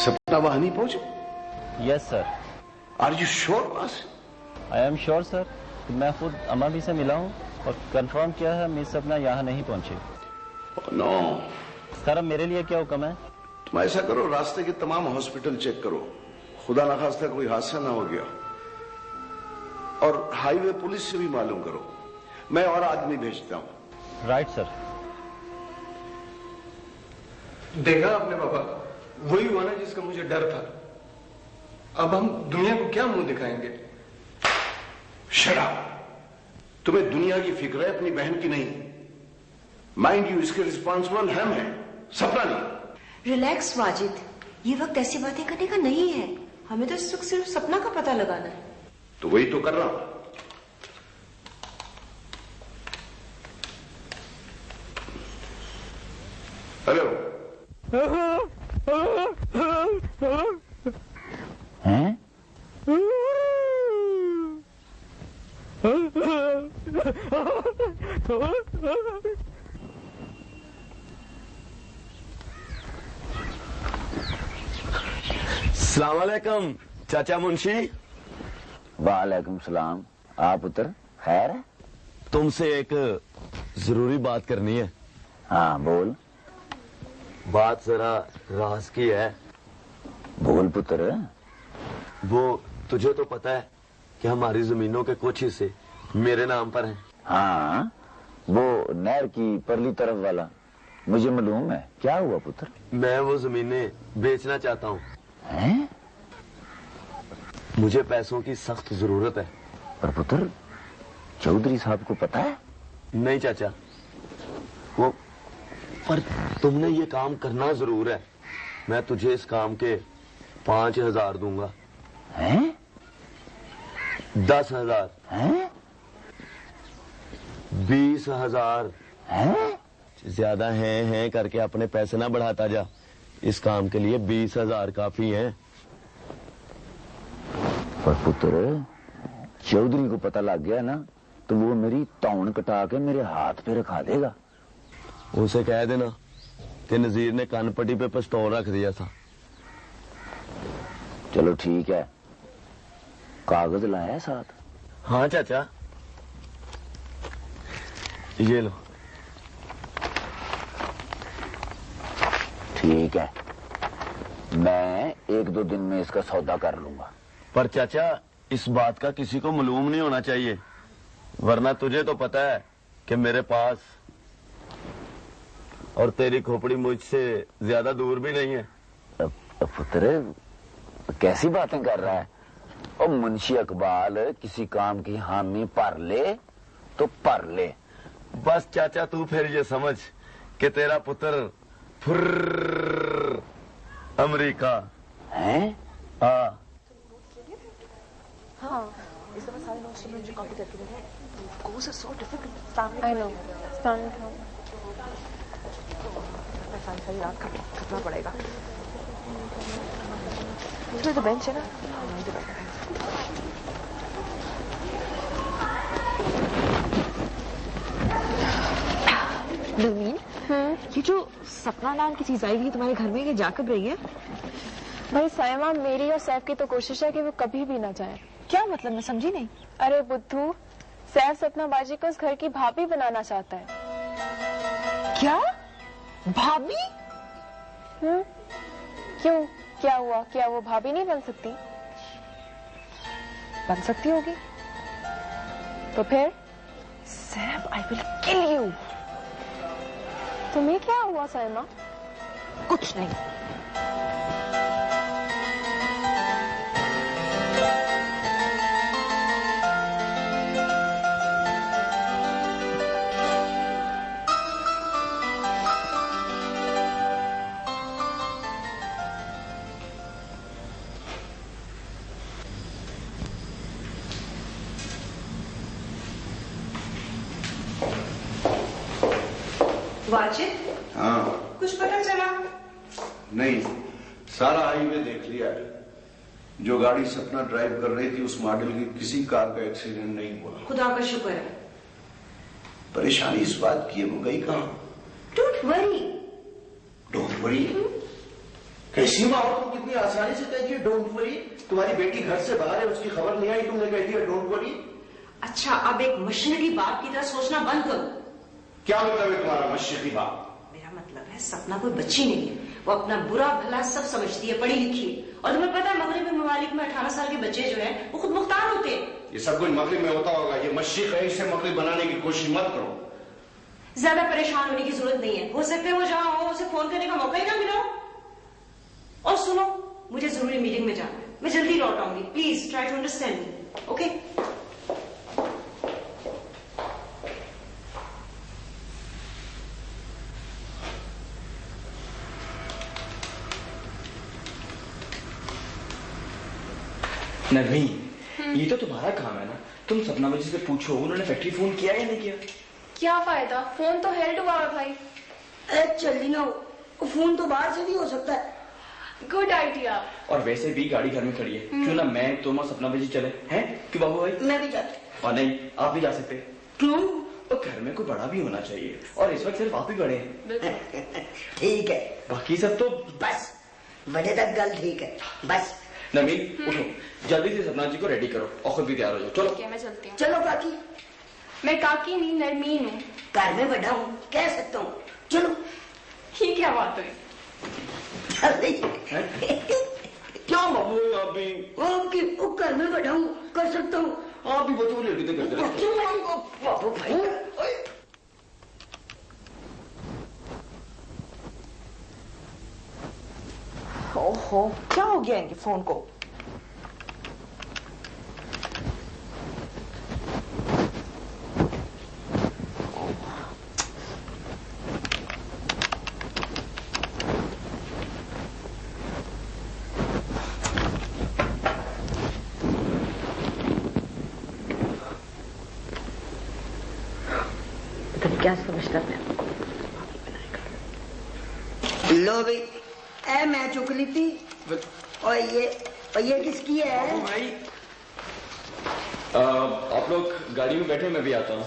सपना वहां नहीं पहुंचे? Yes sir. Are you sure boss? I am sure sir. मैं खुद अम्मा भी से मिला हूँ और कंफर्म किया है मिस सपना यहाँ नहीं पहुंची। नो सर अब मेरे लिए क्या हुक्म है? तुम ऐसा करो, रास्ते के तमाम हॉस्पिटल चेक करो, खुदा ना खास्ता कोई हादसा ना हो गया। और हाईवे पुलिस से भी मालूम करो। मैं और आदमी भेजता हूं। Right sir. देखा आपने पापा, वही हुआ ना जिसका मुझे डर था। अब हम दुनिया को क्या मुंह दिखाएंगे? Shut up. तुम्हें दुनिया की फिक्र है, अपनी बहन की नहीं। माइंड यू, इसके रिस्पॉन्सिबल हम हैं, सपना नहीं। रिलैक्स वाजिद, ये वक्त ऐसी बातें करने का नहीं है। हमें तो इस वक्त सिर्फ सपना का पता लगाना है। तो वही तो कर रहा हूं। हेलो। हैं? अस्सलाम वालेकुम चाचा मुंशी। वालेकुम सलाम। आप पुत्र खैर है? तुमसे एक जरूरी बात करनी है। हाँ बोल। बात जरा राज की है। बोल पुत्र। वो तुझे तो पता है कि हमारी जमीनों के कुछ हिस्से मेरे नाम पर हैं। हाँ वो नहर की परली तरफ वाला मुझे मालूम है। क्या हुआ पुत्र? मैं वो जमीनें बेचना चाहता हूँ। हैं? मुझे पैसों की सख्त जरूरत है। पर पुत्र चौधरी साहब को पता है? नहीं चाचा, वो पर तुमने ये काम करना जरूर है। मैं तुझे इस काम के 5,000 दूंगा। हैं? 10,000 हैं? 20,000 हैं? ज्यादा हैं करके अपने पैसे ना बढ़ाता जा। इस काम के लिए 20,000 काफी हैं। पर पुत्र चौधरी को पता लग गया ना तो वो मेरी तौन कटा के मेरे हाथ पे रखा देगा। उसे कह देना कि नजीर ने कानपट्टी पे पिस्तौल रख दिया था। चलो ठीक है। कागज लाया है साथ? हाँ चाचा, ये लो। ठीक है, मैं 1-2 दिन में इसका सौदा कर लूंगा। पर चाचा इस बात का किसी को मालूम नहीं होना चाहिए, वरना तुझे तो पता है कि मेरे पास और तेरी खोपड़ी मुझसे ज्यादा दूर भी नहीं है। पुत्र कैसी बातें कर रहा है? और मुंशी इकबाल किसी काम की हामी भर ले तो भर ले। बस चाचा तू फिर ये समझ कि तेरा पुत्र फुर्र अमेरिका है। हाँ हाँ, इस दफा सारे नोट्स मुझे कॉपी करके देना है। Course is so difficult. I know. सारी रात खटना पड़ेगा। तो बेंच है ना, नवीन, ये जो सपना नाम की चीज आई हुई तुम्हारे घर में, ये जा कब रही है? भाई सायमा, मेरी और सैफ की तो कोशिश है कि वो कभी भी ना जाए। क्या मतलब? मैं समझी नहीं। अरे बुद्धू, सैफ सपना बाजी को उस घर की भाभी बनाना चाहता है। क्या? भाभी? क्यों, क्या हुआ? क्या वो भाभी नहीं बन सकती? बन सकती होगी। तो फिर? Saif, I will kill you. तुम्हें क्या हुआ सायमा? कुछ नहीं। वाजिद? हाँ। कुछ पता चला? नहीं, सारा हाईवे देख लिया है। जो गाड़ी सपना ड्राइव कर रही थी उस मॉडल की किसी कार का एक्सीडेंट नहीं हुआ। खुदा का शुक्र है। परेशानी इस बात की है वो गई कहाँ? Don't worry. Don't worry? कैसी माँ हो तुम, कितनी आसानी से कहती है डोंट वरी। तुम्हारी बेटी घर से बाहर है, उसकी खबर नहीं आई, तुमने कहती है डोंट वरी। अच्छा, अब एक मशीनरी बाप की तरह सोचना बंद करो। क्या मतलब है तुम्हारा मशीनरी बाप? मेरा मतलब है सपना कोई बच्ची नहीं है, वो अपना बुरा भला सब समझती है, पढ़ी लिखी है। और तुम्हें पता है मगरबी ममालिक में 18 साल के बच्चे जो हैं वो खुद मुख्तार होते हैं। ये सब कुछ मगरिब में होता होगा, ये मशीक है, इसे मगरिब बनाने की कोशिश मत करो। ज्यादा परेशान होने की जरूरत नहीं है, हो सकता है वो जहां हो उसे फोन करने का मौका ही ना मिला हो। और सुनो, मुझे जरूरी मीटिंग में जाना है, मैं जल्दी लौट आऊंगी। Please try to understand me, okay? Narmeen, ये तो तुम्हारा काम है ना, तुम सपना बजी से पूछो उन्होंने फैक्ट्री फोन किया या नहीं किया। क्या फायदा, फोन तो हेल्ड हुआ है भाई। जल्दी ना हो, फोन तो बाहर से भी हो सकता है। Good idea. और वैसे भी गाड़ी घर में खड़ी है, क्यों ना मैं तुम और सपना बजी चले हैं? क्यों बाबू भाई? मैं भी जाती। और नहीं, आप भी जा सकते। क्यों? तो घर में कोई बड़ा भी होना चाहिए, और इस वक्त सिर्फ आप ही बड़े हैं। ठीक है, बाकी सब तो बस बड़े तक गल ठीक है, बस। नरमीन उठो, जल्दी से सपना जी को रेडी करो और खुद भी तैयार हो जाओ। चलो ठीक है, मैं चलती हूँ। चलो काकी। मैं काकी नहीं, नरमीन हूँ। घर में बड़ा हूँ, कह सकता हूँ। चलो। ये क्या बात हुई? क्या बाबू आप भी? आपकी वो घर में बड़ा हूँ, कर सकता हूँ। आप भी बच्चों को लेडी तो करते बाबू भाई। ओहो, क्या हो गया इनके फोन को? क्या समझता है? लो भाई, ए मैं चुक ली थी। और ये किसकी है? भाई आप लोग गाड़ी में बैठे, मैं भी आता हूँ।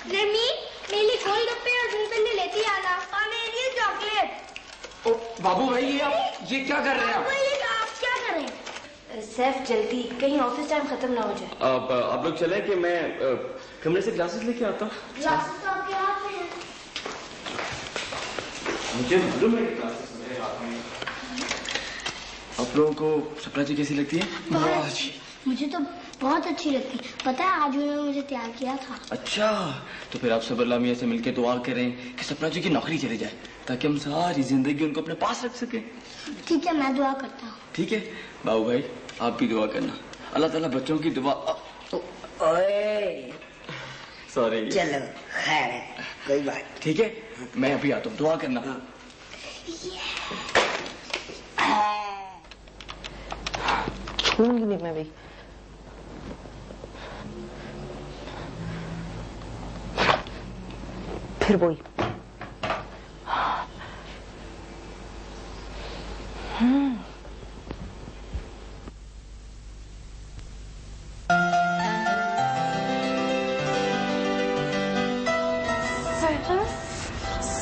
नरमीन, मेरे लिए गोलगप्पे और दूध लेती आना, और मेरे लिए चॉकलेट। ओ बाबू भाई, ये क्या कर रहे हैं आप क्या कर रहे हैं? सैफ जल्दी, कहीं ऑफिस टाइम खत्म ना हो जाए। आप लोग चले कि मैं कमरे से ग्लासेस लेके आता हूँ। ग्लासेस तो आपके हाथ में है। मुझे मालूम है कि ग्लासेस मेरे हाथ में। आप लोगों को सपना जी कैसी लगती है? बहुत अच्छी। मुझे तो बहुत अच्छी लगती, पता है आज उन्होंने मुझे तैयार किया था। अच्छा, तो फिर आप सबरला मियां से मिलके दुआ करें कि सपना जी की नौकरी चली जाए, ताकि हम सारी जिंदगी उनको अपने पास रख सके। ठीक है, मैं दुआ करता हूँ। ठीक है बाबू भाई, आप भी दुआ करना, अल्लाह ताला बच्चों की दुआ। ओए सॉरी। चलो खैर है, कोई बात। ठीक है, मैं अभी आता हूँ, दुआ करना। छूंगी नहीं मैं भी। फिर वही।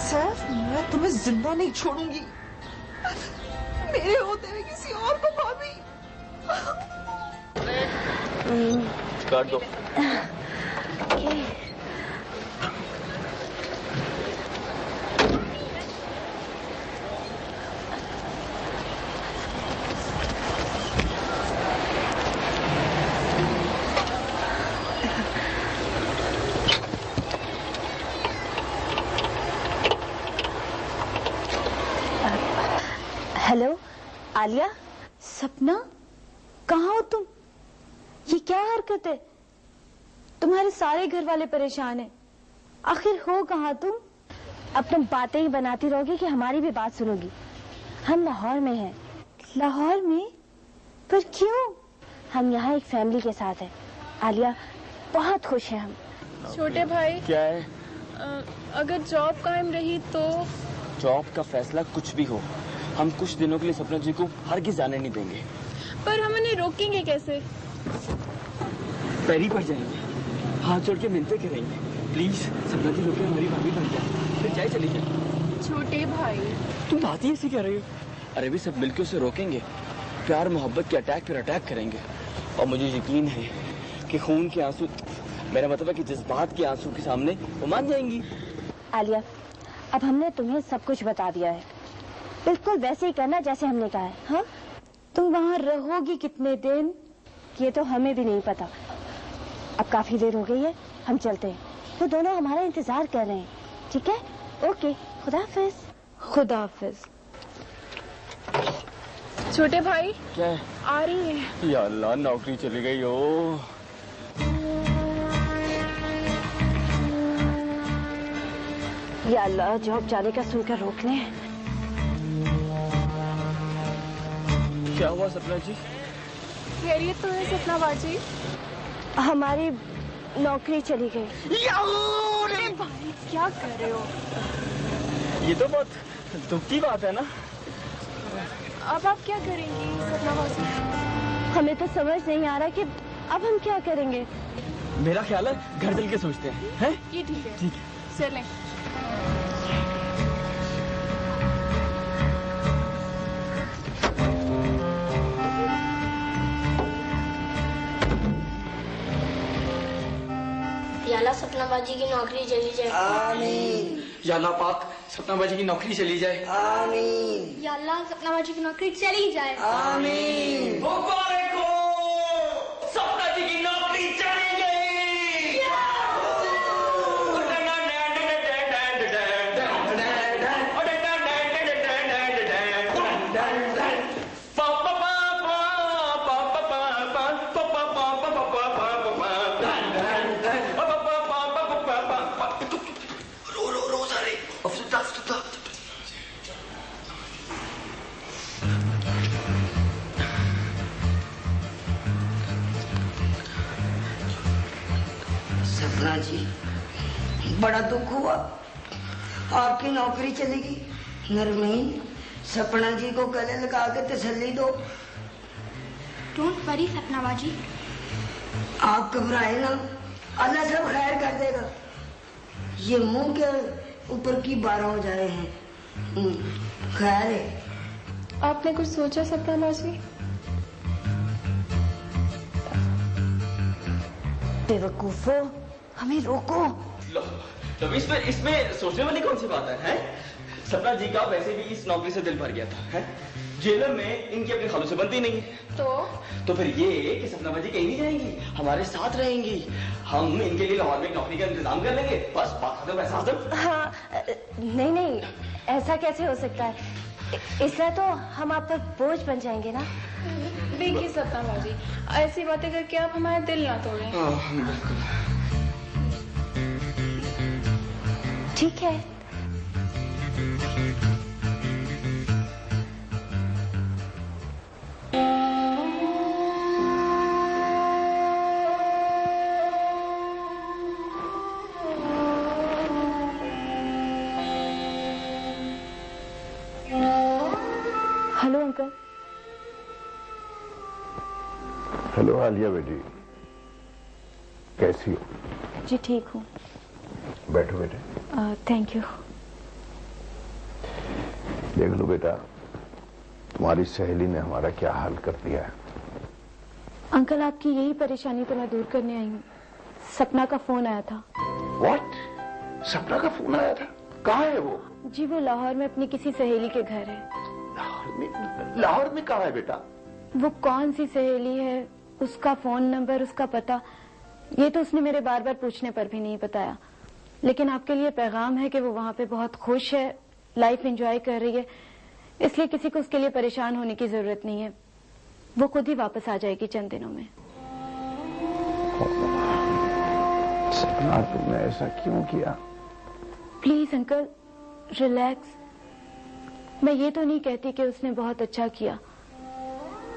सैफ, मैं तुम्हें जिंदा नहीं छोड़ूंगी, मेरे होते हुए किसी और को भाभी। काट दो। हेलो आलिया। सपना, कहाँ हो तुम? ये क्या हरकत है? तुम्हारे सारे घर वाले परेशान हैं। आखिर हो कहाँ तुम? अब तुम बातें ही बनाती रहोगी कि हमारी भी बात सुनोगी? हम लाहौर में हैं। लाहौर में? पर क्यों? हम यहाँ एक फैमिली के साथ हैं आलिया, बहुत खुश हैं हम। छोटे भाई, क्या है? अगर जॉब कायम रही तो? जॉब का फैसला कुछ भी हो, हम कुछ दिनों के लिए सपना जी को हरगिज़ जाने नहीं देंगे। पर हम उन्हें रोकेंगे कैसे? पैरी पड़ जाएंगे, हाथ जोड़ के मिलते करेंगे। प्लीज सपना जी रोके, हमारी भाभी बन जाए, फिर चाहे चली जाए। छोटे भाई, तुम बात ही ऐसी कर रही हो। अरबी सब मिलकर उसे रोकेंगे, प्यार मोहब्बत के अटैक पर अटैक करेंगे। और मुझे यकीन है कि खून के आंसू, मेरा मतलब है कि जज्बात के आंसू के सामने वो मान जाएंगी। आलिया, अब हमने तुम्हें सब कुछ बता दिया है, बिल्कुल वैसे ही करना जैसे हमने कहा है। हाँ, तुम वहाँ रहोगी कितने दिन ये तो हमें भी नहीं पता। अब काफी देर हो गई है, हम चलते हैं। वो दोनों हमारा इंतजार कर रहे हैं। ठीक है? ओके, खुदा हाफिज। खुदा हाफिज। छोटे भाई क्या है? आ रही है। या अल्लाह, नौकरी चली गई हो। या अल्लाह, जॉब जाने का सुनकर रोक ले। क्या हुआ सपना जी? खैरियत तो है सपना बाजी? हमारी नौकरी चली गई। अरे भाई क्या कर रहे हो? ये तो बहुत दुख की बात है ना। अब आप क्या करेंगी सपना बाजी? हमें तो समझ नहीं आ रहा कि अब हम क्या करेंगे। मेरा ख्याल है घर चल के सोचते हैं। ये ठीक है। ठीक है, चलें। या अल्लाह सपना बाजी की नौकरी चली जाए। आमीन। या अल्लाह पाक सपना बाजी की नौकरी चली जाए। आमीन। या अल्लाह सपना बाजी की नौकरी चली जाए। आमीन। मुबारक हो, सपना जी की नौकरी चली गई। सपना जी, बड़ा दुख हुआ, आपकी नौकरी चलेगी। नरमीन, सपना जी को गले लगा के तसल्ली दो। डोंट वरी सपना बाजी। आप घबराए ना, अल्लाह सब खैर कर देगा। ये मुंह के ऊपर की 12 हो जाए हैं। खैर है। आपने कुछ सोचा सपना बाजी? बेवकूफो, हमें रोको। लो, इसमें सोचने वाली कौन सी बात है? सपना जी का वैसे भी इस नौकरी से दिल भर गया था। है? जेलर में इनकी अपनी खालों से बनती नहीं है। तो फिर ये कि सपना बाजी कहीं नहीं जाएंगी, हमारे साथ रहेंगी। हम इनके लिए लाहौर में नौकरी का इंतजाम कर लेंगे। बस बात खत्म, पैसा खत्म। हाँ, नहीं, ऐसा कैसे हो सकता है? इसलिए तो हम आप पर बोझ बन जाएंगे ना। देखिए सपना बाजी, ऐसी बातें करके आप हमारा दिल ना तोड़ें। ठीक है। Hello uncle. हेलो आलिया बेटी, कैसी हो? जी ठीक हूँ। बैठो बेटे। Thank you. देख लो बेटा, तुम्हारी सहेली ने हमारा क्या हाल कर दिया है। अंकल, आपकी यही परेशानी तो मैं दूर करने आई हूँ। सपना का फोन आया था। व्हाट? सपना का फोन आया था? कहाँ है वो? जी वो लाहौर में अपनी किसी सहेली के घर है। लाहौर में कहाँ है बेटा? वो कौन सी सहेली है, उसका फोन नंबर, उसका पता, ये तो उसने मेरे बार बार पूछने पर भी नहीं बताया। लेकिन आपके लिए पैगाम है कि वो वहाँ पे बहुत खुश है, लाइफ एंजॉय कर रही है, इसलिए किसी को उसके लिए परेशान होने की जरूरत नहीं है। वो खुद ही वापस आ जाएगी चंद दिनों में। सपना, तुमने ऐसा क्यों किया? Please uncle, relax. मैं ये तो नहीं कहती कि उसने बहुत अच्छा किया,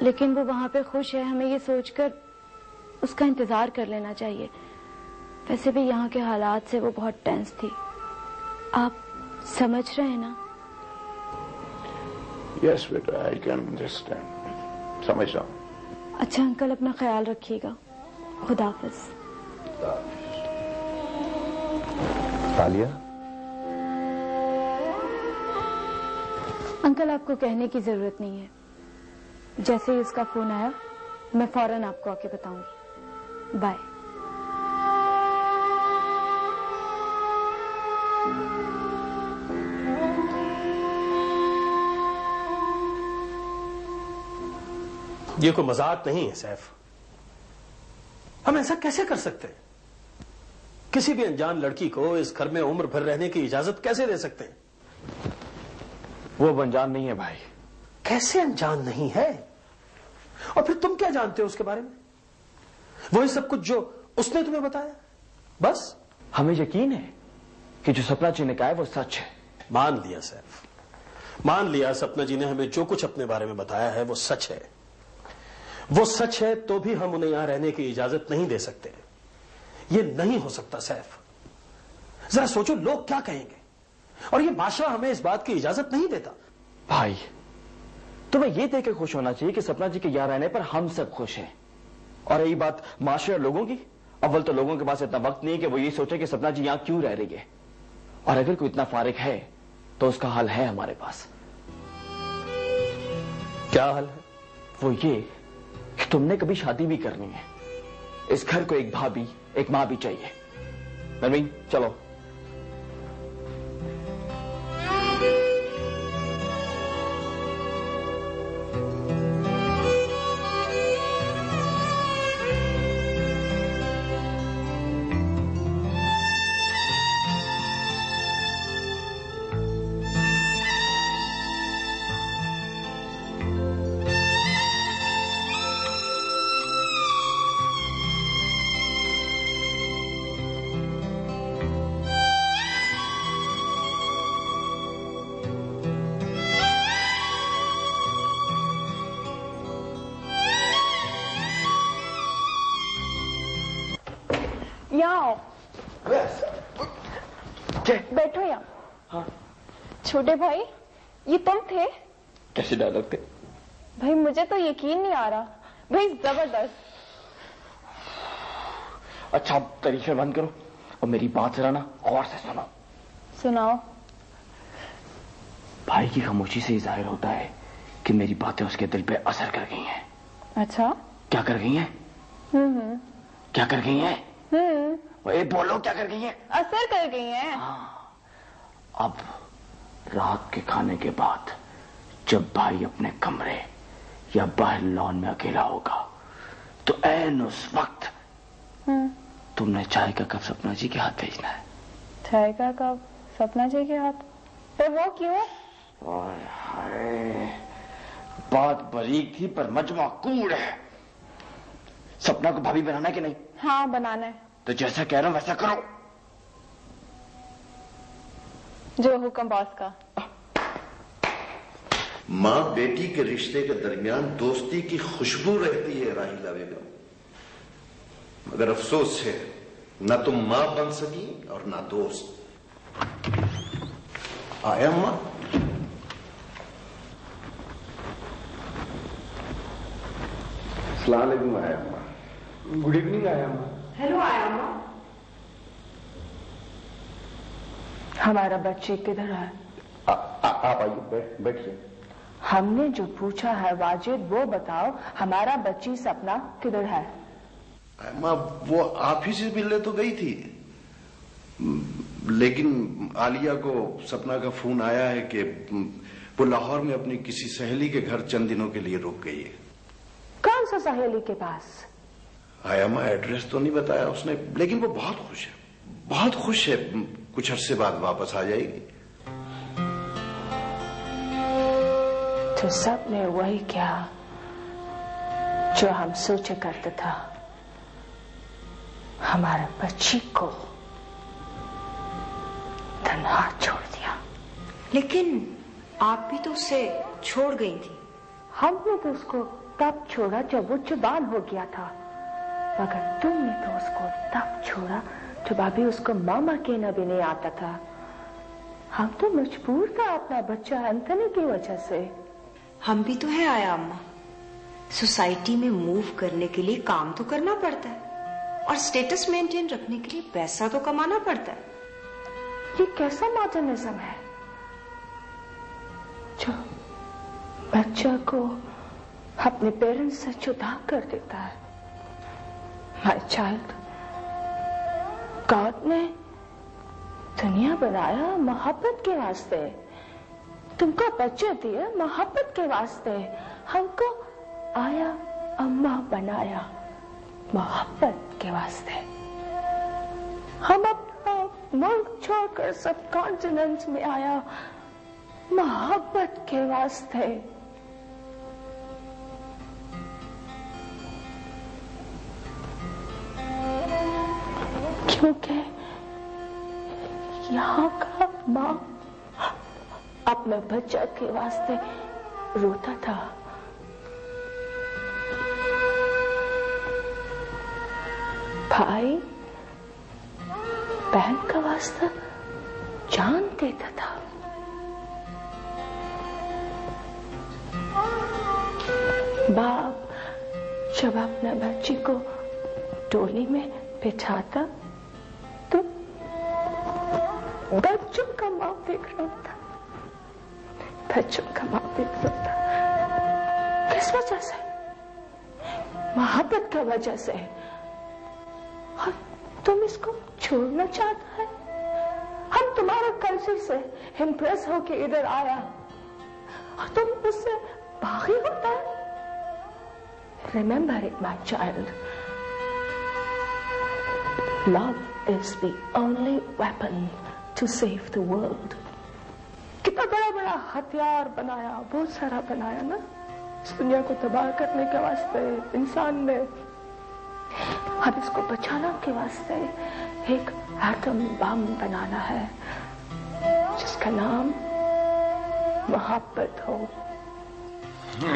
लेकिन वो वहां पे खुश है, हमें ये सोचकर उसका इंतजार कर लेना चाहिए। वैसे भी यहाँ के हालात से वो बहुत टेंस थी, आप समझ रहे हैं ना? यस बेटा, आई कैन अंडरस्टैंड, समझ रहा हूँ। अच्छा अंकल, अपना ख्याल रखिएगा। खुदा हाफिज। आलिया, अंकल, आपको कहने की जरूरत नहीं है। जैसे ही उसका फोन आया मैं फौरन आपको आके बताऊंगी। बाय। ये कोई मजाक नहीं है सैफ। हम ऐसा कैसे कर सकते हैं? किसी भी अनजान लड़की को इस घर में उम्र भर रहने की इजाजत कैसे दे सकते हैं? वो अनजान नहीं है भाई। कैसे अनजान नहीं है? और फिर तुम क्या जानते हो उसके बारे में? वही सब कुछ जो उसने तुम्हें बताया, बस? हमें यकीन है कि जो सपना जी ने कहा है वो सच है। मान लिया सैफ, मान लिया सपना जी ने हमें जो कुछ अपने बारे में बताया है वो सच है। वो सच है तो भी हम उन्हें यहां रहने की इजाजत नहीं दे सकते। ये नहीं हो सकता सैफ। जरा सोचो लोग क्या कहेंगे, और ये माशरा हमें इस बात की इजाजत नहीं देता। भाई तुम्हें यह देख के खुश होना चाहिए कि सपना जी के यहाँ रहने पर हम सब खुश हैं। और रही बात माशरे और लोगों की, अव्वल तो लोगों के पास इतना वक्त नहीं है कि वो ये सोचे कि सपना जी यहां क्यों रह रही है, और अगर कोई इतना फारिग है तो उसका हल है हमारे पास। क्या हल है? वो ये कि तुमने कभी शादी भी करनी है, इस घर को एक भाभी एक मां भी चाहिए। नरमीन चलो। यहाँ बैठो यहाँ। हाँ। छोटे भाई, ये तुम थे? कैसे डायलॉग थे भाई? मुझे तो यकीन नहीं आ रहा भाई, जबरदस्त। अच्छा अब तरीके बंद करो और मेरी बात जरा ना गौर से सुनो। सुनाओ। भाई की खामोशी से ही जाहिर होता है कि मेरी बातें उसके दिल पे असर कर गई हैं। अच्छा, क्या कर गई हैं? क्या कर गई हैं? ये बोलो, क्या कर गई हैं? असर कर गई हैं। हाँ। अब रात के खाने के बाद जब भाई अपने कमरे या बाहर लॉन में अकेला होगा तो ऐन उस वक्त तुमने चाय का कप सपना जी के हाथ भेजना है। चाय का कप सपना जी के हाथ? तो वो क्यों? हाय, बात बारीक थी पर मजमा कूड़ है। सपना को भाभी बनाना है कि नहीं? हाँ बनाना है। तो जैसा कह रहा हूं वैसा करो। जो हुक्म बॉस का। मां बेटी के रिश्ते के दरमियान दोस्ती की खुशबू रहती है राहिला बेगम, मगर अफसोस है ना तुम मां बन सकी और ना दोस्त। आया मां? अस्सलाम वालेकुम आया मां। गुड इवनिंग आया मां। हेलो आया मां। हमारा बच्चे किधर है? आप आइए, बैठिए। हमने जो पूछा है वाजिद वो बताओ, हमारा बच्ची सपना किधर है? मां वो आप ही से मिलने तो गई थी, लेकिन आलिया को सपना का फोन आया है कि वो लाहौर में अपनी किसी सहेली के घर चंद दिनों के लिए रुक गई है। कौन सा सहेली के पास? आया मां एड्रेस तो नहीं बताया उसने, लेकिन वो बहुत खुश है, बहुत खुश है। कुछ अरसे बाद वापस आ जाएगी। तो सब ने वही क्या जो हम सोचे करते था, हमारे बच्ची को तन्हा छोड़ दिया। लेकिन आप भी तो उसे छोड़ गई थी। हमने तो उसको तब छोड़ा जब वो जुबान हो गया था, मगर तुमने तो उसको तब छोड़ा जब अभी उसको मामा कहना भी नहीं आता था। हम तो मजबूर था अपना बच्चा एंथनी की वजह से। हम भी तो है आया अम्मा। सोसाइटी में मूव करने के लिए काम तो करना पड़ता है और स्टेटस मेंटेन रखने के लिए पैसा तो कमाना पड़ता है। ये कैसा मॉडर्निज्म है जो बच्चा को अपने पेरेंट्स से जुदा कर देता है। माय चाइल्ड, गॉड ने दुनिया बनाया मोहब्बत के वास्ते, तुमको बच्चे दिए मोहब्बत के वास्ते, हमको आया अम्मा बनाया मोहब्बत के वास्ते। हम अपना मुल्क छोड़कर सब कॉन्टिनेंट में आया मोहब्बत के वास्ते। क्योंकि यहाँ का माँ अपने बच्चा के वास्ते रोता था। भाई बहन का वास्ता जान देता था। बाप जब अपने बच्ची को टोली में बिठाता तो बच्चों का माँ देख रहा था, बच्चों का माँ देख रहा था। किस वजह से? मोहब्बत की वजह से। और तुम इसको छोड़ना चाहता है? हम तुम्हारे कल्चर से इम्प्रेस होके इधर आया और तुम उससे बागी होता है। Remember it, my child. Love is the only weapon to save the world. कितना बड़ा बड़ा हथियार बनाया, बहुत सारा बनाया ना इस दुनिया को तबाह करने के वास्ते इंसान ने। अब इसको बचाने के वास्ते एक एटम बम बनाना है जिसका नाम मोहब्बत हो।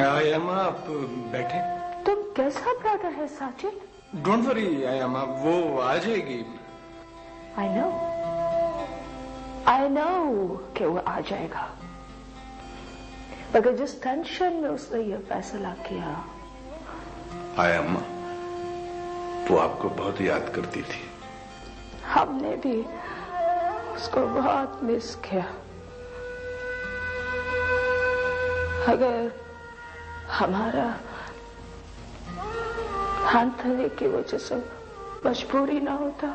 आयम्मा आप बैठे। तुम कैसा ब्रदर है साजिद? डोंट वरी आयम्मा, वो आ जाएगी। I know कि वो आ जाएगा, मगर जिस टेंशन में उसने ये फैसला किया। आयम्मा, वो आपको बहुत याद करती थी। हमने भी उसको बहुत मिस किया। अगर हमारा हाथले की वजह से मजबूरी ना होता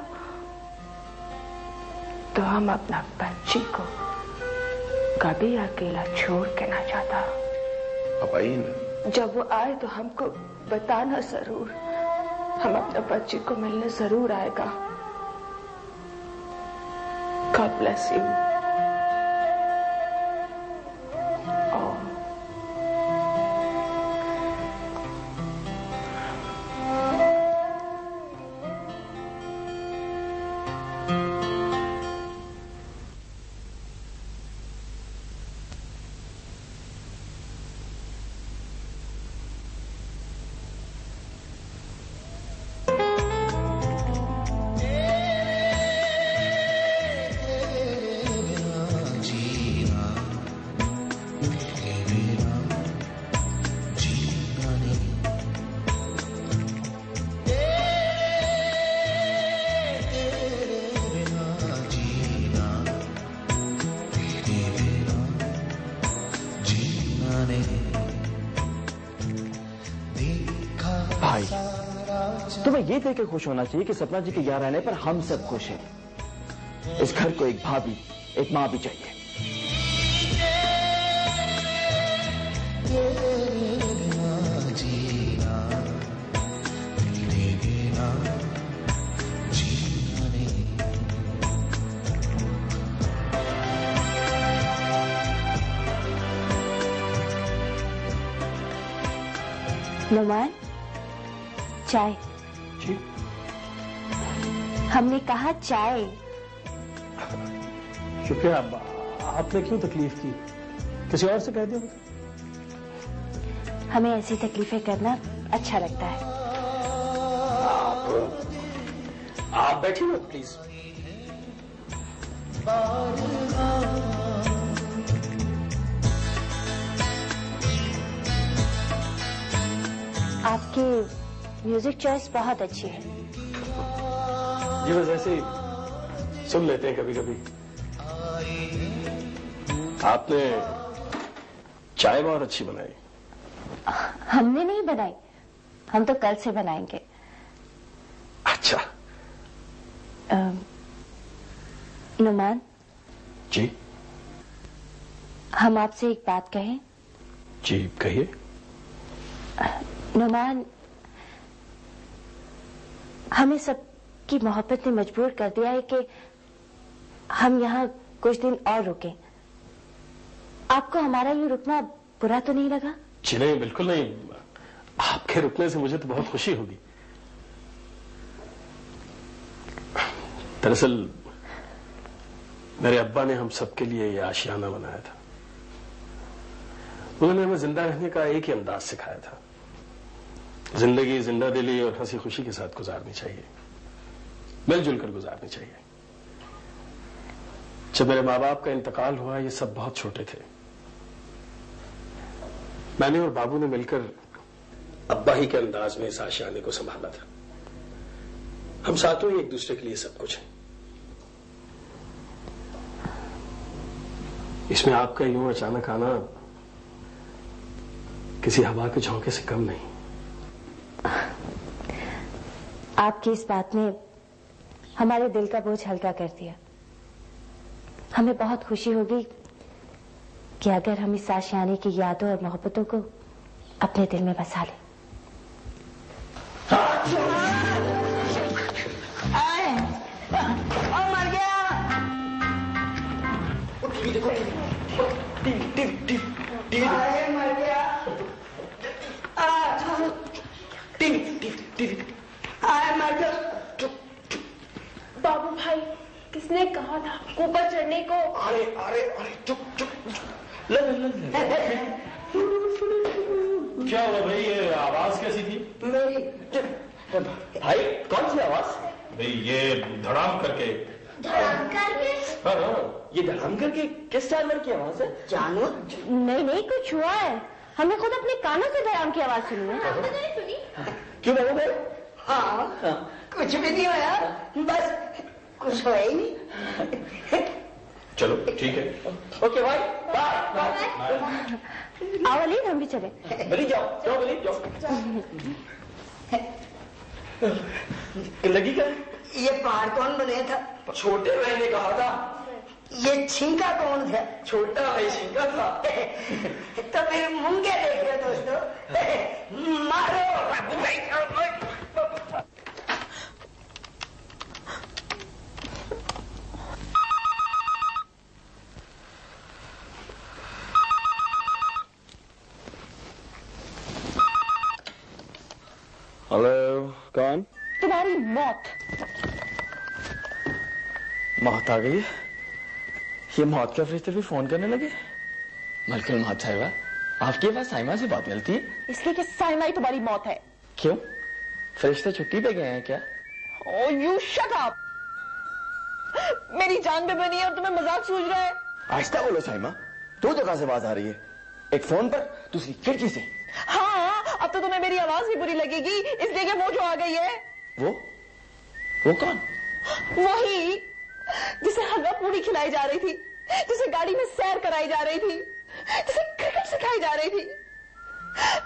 तो हम अपना बच्ची को कभी अकेला छोड़ के ना जाता। अब आइए ना। जब वो आए तो हमको बताना जरूर, हम अपने बच्ची को मिलने जरूर आएगा। God bless you. भाई, तुम्हें ये देख के खुश होना चाहिए कि सपना जी के यहाँ रहने पर हम सब खुश हैं। इस घर को एक भाभी, एक माँ भी चाहिए। नुमान, चाय। जी? हमने कहा चाय। शुक्रिया। आपने क्यों तकलीफ की? किसी और से कह दिया। हमें ऐसी तकलीफें करना अच्छा लगता है। आप बैठिए ना प्लीज। आपकी म्यूजिक चॉइस बहुत अच्छी है। जी बस ऐसे ही सुन लेते हैं कभी कभी। आपने चाय बहुत अच्छी बनाई। हमने नहीं बनाई, हम तो कल से बनाएंगे। अच्छा। नुमान जी। हम आपसे एक बात कहें? जी कहिए। नुमान, हमें सबकी मोहब्बत ने मजबूर कर दिया है कि हम यहाँ कुछ दिन और रुकें। आपको हमारा ये रुकना बुरा तो नहीं लगा? जी नहीं, बिल्कुल नहीं। आपके रुकने से मुझे तो बहुत खुशी होगी। दरअसल मेरे अब्बा ने हम सबके लिए ये आशियाना बनाया था। उन्होंने हमें जिंदा रहने का एक ही अंदाज सिखाया था। जिंदगी जिंदा दिली और हंसी खुशी के साथ गुजारनी चाहिए, मिलजुल कर गुजारनी चाहिए। जब मेरे माँ बाप का इंतकाल हुआ, ये सब बहुत छोटे थे। मैंने और बाबू ने मिलकर अब्बा ही के अंदाज में इस आशियाने को संभाला था। हम साथों ही एक दूसरे के लिए सब कुछ हैं। इसमें आपका यूं अचानक आना किसी हवा के झोंके से कम नहीं। आपकी इस बात ने हमारे दिल का बोझ हल्का कर दिया। हमें बहुत खुशी होगी कि अगर हम इस आशियाने की यादों और मोहब्बतों को अपने दिल में बसा लें। मर गया। मर गया। मर गया। बाबू भाई, किसने कहा था ऊपर चढ़ने को? अरे अरे अरे चुप चुप। क्या हुआ भाई? ये आवाज कैसी थी? मेरी। भाई कौन सी आवाज? भाई ये धड़ाम करके। धड़ाम करके? हाँ, ये धड़ाम करके किस जानवर की आवाज है? जानवर? नहीं, कुछ हुआ है। हमने खुद अपने कानों से धड़ाम की आवाज सुनी है। आपने नहीं सुनी? क्यों बाबू भाई? हाँ, कुछ भी नहीं हुआ, बस कुछ हुआ ही नहीं। चलो ठीक है। ओके भाई, बाय। आओ अली, हम भी चले। बली जाओ बली जाओ। लगी क्या? ये पहाड़ कौन बने था? छोटे भाई ने कहा था। ये छिंका कौन था? छोटा भाई छिंका था। तो फिर मुंगे देख रहे दोस्तों। मारो। हेलो, कौन? तुम्हारी मौत। मौत आ गई? ये मौत के फरिश्ते भी फोन करने लगे? मलकुल मौत साहिबा, आपके पास साइमा से बात मिलती है? इसलिए कि साइमा ही तुम्हारी मौत है। क्यों? फरिश्ते छुट्टी पे गए हैं क्या? Oh, you shut up! मेरी जान पे बनी है और तुम्हें मजाक सूझ रहा है? आहिस्ता बोलो साइमा, दो जगह से आवाज आ रही है, एक फोन पर, दूसरी खिड़की से। हाँ, अब तो तुम्हें मेरी आवाज भी बुरी लगेगी, इसलिए कि वो जो आ गई है। वो कौन? वही जिसे हलवा पूरी खिलाई जा रही थी, जिसे गाड़ी में सैर कराई जा रही थी, जिसे क्रिकेट सिखाई जा रही थी।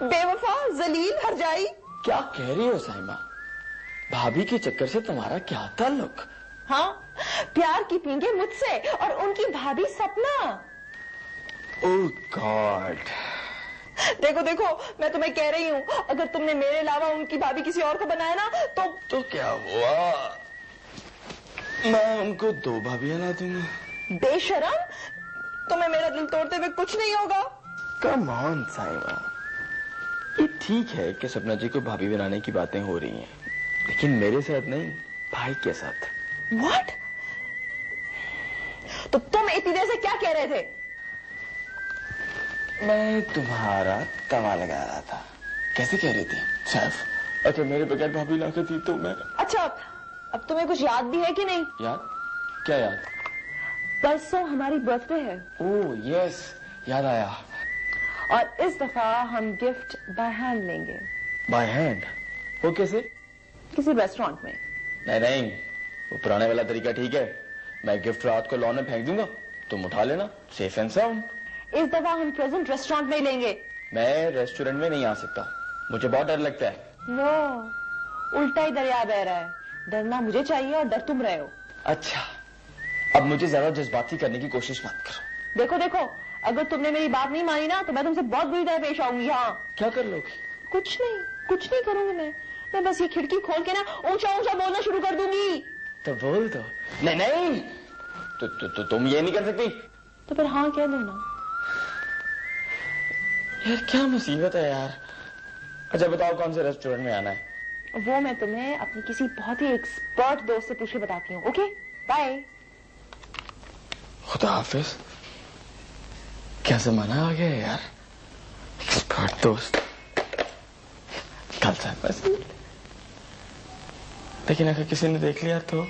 बेवफा, जलील, हरजाई। क्या कह रही हो साइमा? भाभी के चक्कर से तुम्हारा क्या ताल्लुक? हाँ, प्यार की पींगे मुझसे और उनकी भाभी सपना। ओह गॉड। देखो देखो, मैं तुम्हें कह रही हूँ, अगर तुमने मेरे अलावा उनकी भाभी किसी और को बनाया ना तो क्या हुआ? मैं उनको दो भाभियां ला दूंगा। बेशरम, तुम्हें मेरा दिल तोड़ते हुए कुछ नहीं होगा। कम ऑन साइमा, ये ठीक है कि सपना जी को भाभी बनाने की बातें हो रही हैं, लेकिन मेरे साथ नहीं, भाई के साथ। What? तो तुम इतनी देर से क्या कह रहे थे? मैं तुम्हारा तवा लगा रहा था। कैसे कह रही थी? सैफ, अगर मेरे बगैर भाभी ना करती तो मैं। अच्छा, अब तुम्हें कुछ याद भी है कि नहीं? याद? क्या याद? परसों हमारी बर्थडे है। ओह यस, याद आया। और इस दफा हम गिफ्ट बाय हैंड लेंगे। By hand? वो कैसे? किसी रेस्टोरेंट में। नहीं, वो पुराने वाला तरीका ठीक है। मैं गिफ्ट रात को लॉन में फेंक दूंगा, तुम उठा लेना, सेफ एंड साउंड। इस दफा हम प्रेजेंट रेस्टोरेंट में लेंगे। मैं रेस्टोरेंट में नहीं आ सकता, मुझे बहुत डर लगता है। वो उल्टा ही दरिया बह रहा है, डरना मुझे चाहिए और डर तुम रहे हो। अच्छा, अब मुझे ज्यादा जज्बाती करने की कोशिश मत करो। देखो देखो, अगर तुमने मेरी बात नहीं मानी ना तो मैं तुमसे बहुत बुरी तरह पेश आऊंगी। हाँ, क्या कर लोगी? कुछ नहीं करूंगी मैं बस ये खिड़की खोल के ना ऊंचा ऊंचा बोलना शुरू कर दूंगी। तो बोल दो। नहीं तो तुम ये नहीं कर सकती। तो फिर हाँ कह दो ना। यार क्या मुसीबत है यार। अच्छा बताओ कौन से रेस्टोरेंट में आना है? वो मैं तुम्हें अपनी किसी बहुत ही एक्सपर्ट दोस्त से पूछ के बताती हूँ। Okay bye. खुदा हाफिज। क्या जमाना आ गया यार, एक्सपर्ट दोस्त। कल साथ बस, लेकिन अगर किसी ने देख लिया तो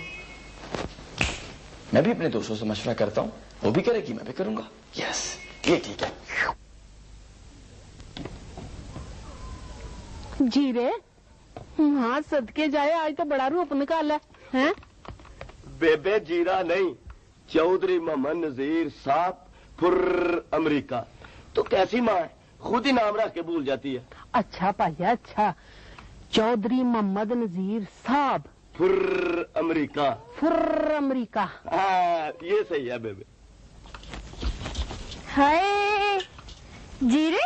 मैं भी अपने दोस्तों से मशवरा करता हूं, वो भी करेगी मैं भी करूंगा। यस, ये ठीक है। जीरे हाँ सदके जाए, आज तो बड़ा रूप निकाला है। बेबे जीरा नहीं, चौधरी मोहम्मद नजीर साहब फुर अमेरिका। तो कैसी माँ है, खुद ही नाम रख के भूल जाती है। अच्छा पाया अच्छा, चौधरी मोहम्मद नजीर साहब फुर अमेरिका। फुर अमेरिका, हाँ ये सही है बेबे। हाय जीरे,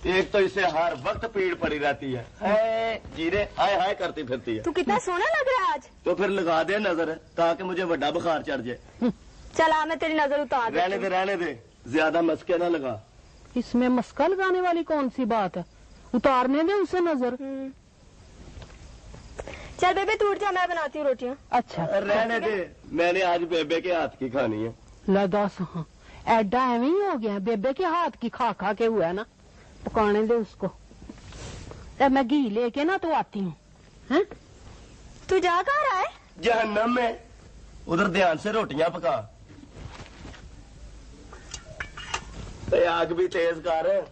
एक तो इसे हर वक्त पीड़ पड़ी रहती है। जीरे हाय हाय करती फिरती है। तू कितना सोना लग रहा है आज। तो फिर लगा दे नजर, ताकि मुझे बड़ा बुखार चढ़ जाए। चल आ मैं तेरी नजर उतार दे। रहने दे, ज्यादा मस्के ना लगा। इसमें मस्का लगाने वाली कौन सी बात है, उतारने दे उसे नजर। चल बेबे तू उठ जा, मैं बनाती हूँ रोटियाँ। अच्छा रहने दे, मैंने आज बेबे के हाथ की खानी है। ला दस, हाँ एडा एवं ही हो गया, बेबे के हाथ की खा खा के हुआ है ना। पकाने दे उसको, मैं घी लेके ना तो आती हूँ। तू जा कहाँ रहा है? जहन्नम में, उधर ध्यान से रोटियां पका। तो आग भी तेज कर।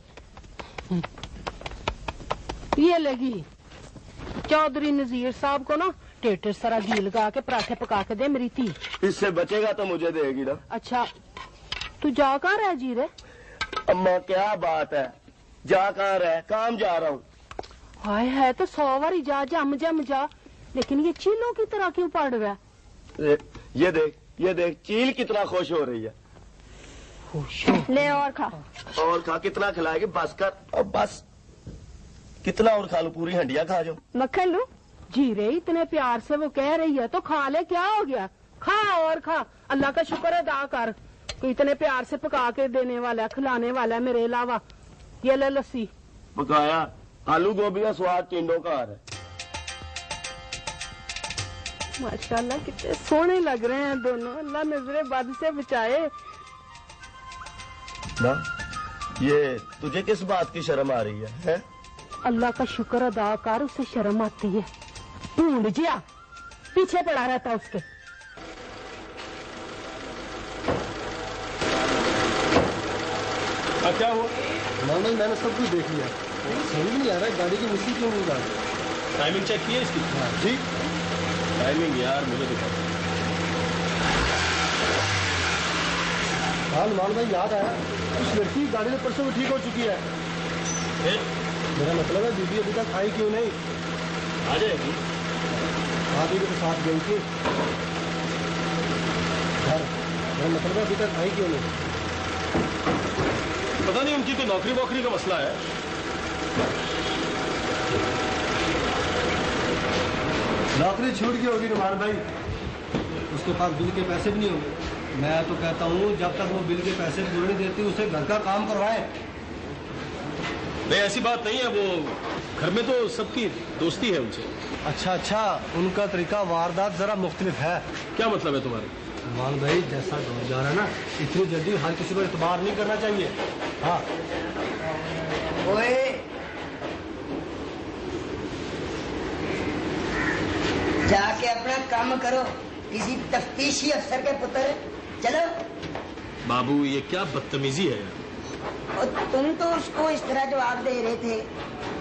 ये लगी चौधरी नजीर साहब को ना टेटर सारा घी लगा के पराठे पका के दे मेरी थी। इससे बचेगा तो मुझे देगी ना। अच्छा तू जा कहाँ रहा जीरे? अम्मा क्या बात है, जा कहाँ रहा, काम जा रहा हूँ। हाय है तो 100 बारी जा, जम जा, लेकिन ये चीलों की तरह क्यों पड़ रहा है? ये देख चील कितना खुश हो रही है। ले और खा। कितना खिलाएगी? बस कर अब बस। कितना और खा लो, पूरी हंडिया खा जाओ। मक्खन लू? जीरे इतने प्यार से वो कह रही है तो खा ले, क्या हो गया? खा और खा, अल्लाह का शुक्र अदा कर, इतने प्यार से पका के देने वाला, खिलाने वाला है मेरे अलावा। ये ले लस्सी पकाया, आलू गोभी का स्वाद टिंडों का है। माशाल्लाह कितने सोने लग रहे हैं दोनों, अल्लाह नजरे बद से बचाए। ना ये तुझे किस बात की शर्म आ रही है? अल्लाह का शुक्र अदा कर, उसे शर्म आती है। ढूंढ जिया पीछे पड़ा रहता उसके। क्या हुआ? नॉर्मल मैंने सब कुछ देख लिया, समझ नहीं आ रहा गाड़ी की मिस्सी क्यों नहीं डाल। टाइमिंग चेक की है इसकी? जी टाइमिंग यार मुझे दिखाओ। हाँ मान भाई याद आया, उस लड़की की गाड़ी तो परसों ठीक हो चुकी है। मेरा मतलब है दीदी अभी तक आई क्यों नहीं? आ जाएगी। भाभी के साथ गई थी घर, मेरा मतलब है अभी तक आई क्यों नहीं? पता नहीं, उनकी तो नौकरी वोकरी का मसला है। नौकरी छूट गई होगी रुमान भाई, उसके पास बिल के पैसे भी नहीं होंगे। मैं तो कहता हूँ जब तक वो बिल के पैसे पूरे नहीं देती उसे घर का काम करवाए। नहीं ऐसी बात नहीं है, वो घर में तो सबकी दोस्ती है उनसे। अच्छा, उनका तरीका वारदात जरा मुख्तलिफ है। क्या मतलब है तुम्हारे? रुमान भाई जैसा दौर जा रहा है ना, इतनी जल्दी हर किसी पर इतबार नहीं करना चाहिए। हाँ ओए जाके अपना काम करो, किसी तफ्तीशी अफसर के पुत्र। चलो बाबू ये क्या बदतमीजी है यार। और तुम तो उसको इस तरह जवाब दे रहे थे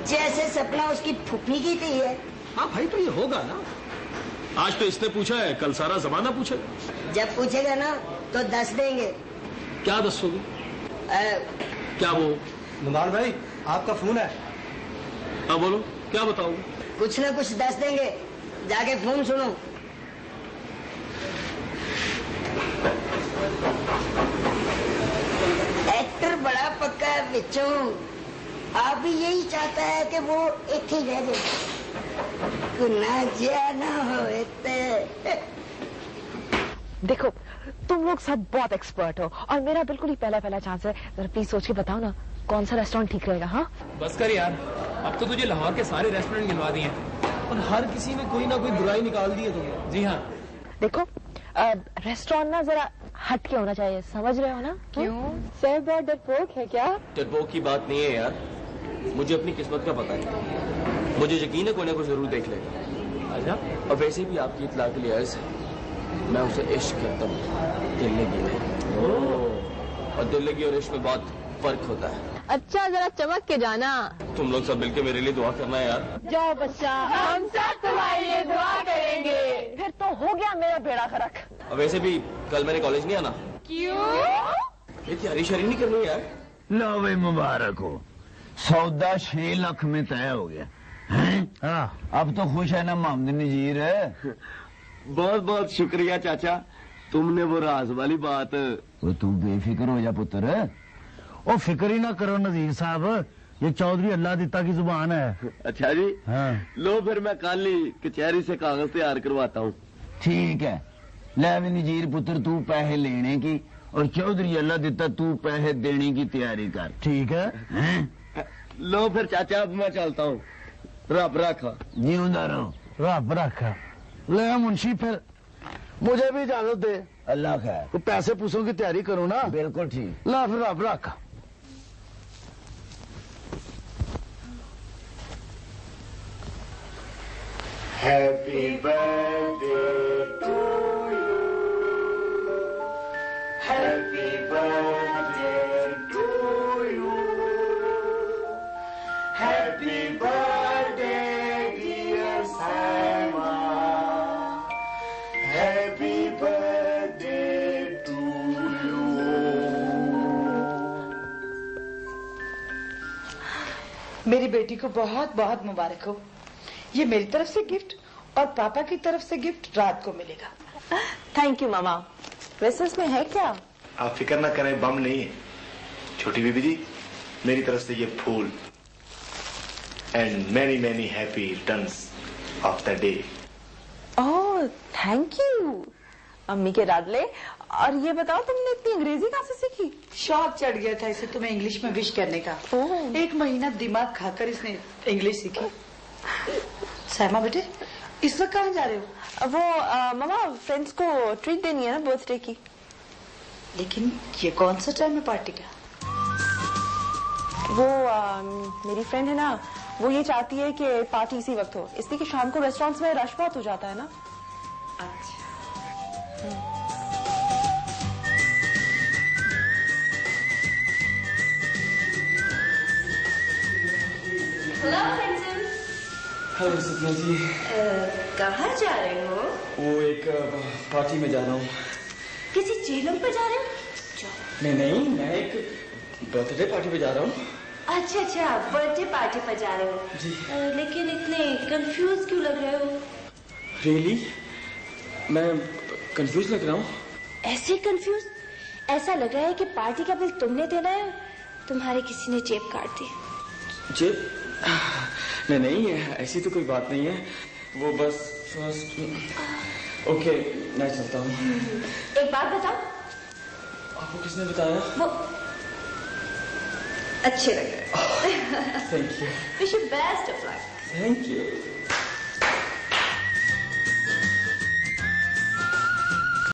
जैसे सपना उसकी फुफनी की थी है। हाँ भाई तो ये होगा ना, आज तो इसने पूछा है, कल सारा जमाना पूछेगा। जब पूछेगा ना तो 10 देंगे। क्या 10 होगी? क्या वो नुमान भाई आपका फोन है? हाँ बोलो, क्या बताऊं? कुछ ना कुछ दस देंगे, जाके फोन सुनो। एक्टर बड़ा पक्का है बिच्छू, आप भी यही चाहता है कि वो एक ही रह जाए, ना जिया ना हो। देखो तुम लोग सब बहुत एक्सपर्ट हो और मेरा बिल्कुल ही पहला चांस है। जरा प्लीज सोच के बताओ ना कौन सा रेस्टोरेंट ठीक रहेगा। हाँ बस कर यार, अब तो तुझे लाहौर के सारे रेस्टोरेंट गिनवा दिए और हर किसी में कोई ना कोई बुराई निकाल दी है तुमने। जी हाँ देखो रेस्टोरेंट ना जरा हट के होना चाहिए, समझ रहे हो ना? क्यों सर बहुत डरपोक है क्या? डरपोक की बात नहीं है यार, मुझे अपनी किस्मत का पता है, मुझे यकीन है कोई ना कोई जरूर देख लेगा। अच्छा, और वैसे भी आपकी इत्तला के लिए अर्ज है, मैं उसे इश्क करता हूँ, दिल लगी नहीं। और दिल लगी और इश्क में बहुत फर्क होता है। अच्छा जरा चमक के जाना। तुम लोग सब मिलके मेरे लिए दुआ करना है यार। जाओ बच्चा, हम सब तुम्हारे लिए दुआ करेंगे। फिर तो हो गया मेरा बेड़ा गर्क। और वैसे भी कल मैंने कॉलेज नहीं आना। क्यों? ये तैयारी शरी नहीं करनी यार। लो भाई मुबारक हो, सौदा 6 लाख में तय हो गया है? हाँ। अब तो खुश है ना मोहम्मद नजीर? बहुत बहुत शुक्रिया चाचा, तुमने वो राज वाली बात। वो तू बेफिक्र हो जा पुत्र। ओ फिक्र ही ना करो नजीर साहब, ये चौधरी अल्लाह दिता की जुबान है। अच्छा जी। हाँ। लो फिर मैं कल ही कचहरी से कागज तैयार करवाता हूँ। ठीक है, ले भी नजीर पुत्र तू पैसे लेने की और चौधरी अल्लाह दिता तू पैसे देने की तैयारी कर। ठीक है? लो फिर चाचा अब मैं चलता हूँ, रब रखा। जीवंदा रहो। रब रखा। ले मुंशी फिर मुझे भी इजाजत दे। अल्लाह खैर। तो पैसे पूसों की तैयारी करो ना। बिल्कुल ठीक। ला फिर रब रखा। Happy birthday to you. Happy birthday to you. Happy birthday dear Simon. Happy birthday to you. मेरी बेटी को बहुत बहुत मुबारक हो। ये मेरी तरफ से गिफ्ट और पापा की तरफ से गिफ्ट रात को मिलेगा। थैंक यू मामा। वैसे इसमें है क्या? आप फिक्र ना करें, बम नहीं है। छोटी बीबी जी, मेरी तरफ से ये फूल and many many happy returns of the day. Oh thank you अम्मी के लाडले। और ये बताओ तुमने इतनी अंग्रेजी कहाँ से सीखी? शौक चढ़ गया था इसे तुम्हें इंग्लिश में विश करने का। 1 महीना दिमाग खाकर इसने इंग्लिश सीखी। साइमा बेटे, इस वक्त कहाँ जा रहे हो? वो मामा फ्रेंड्स को ट्रीट देनी है ना बर्थडे की। लेकिन ये कौन सा टाइम है पार्टी का? वो मेरी फ्रेंड है ना, वो ये चाहती है कि पार्टी इसी वक्त हो, इसलिए कि शाम को रेस्टोरेंट्स में रश बहुत हो जाता है ना। अच्छा। Hello princess. हेलो सपना जी। कहाँ जा रहे हो? वो एक पार्टी में जा रहा हूँ। किसी चेलम पे जा रहे हो? नहीं नहीं, मैं एक बर्थडे पार्टी पे जा रहा हूँ। अच्छा अच्छा, बर्थडे पार्टी पर जा रहे हो जी। लेकिन इतने कंफ्यूज क्यों लग रहे हो? रियली मैं कंफ्यूज लग रहा हूँ। ऐसे कंफ्यूज? ऐसा लग रहा है कि पार्टी का बिल तुमने देना है, तुम्हारे किसी ने जेब काट दी। जेब? नहीं नहीं, ऐसी तो कोई बात नहीं है, वो बस फर्स्ट। ओके मैं चलता हूँ। एक बात बताओ, आपको किसने बताया? वो अच्छे लग रहे। Thank you. Wish you best of luck. Thank you.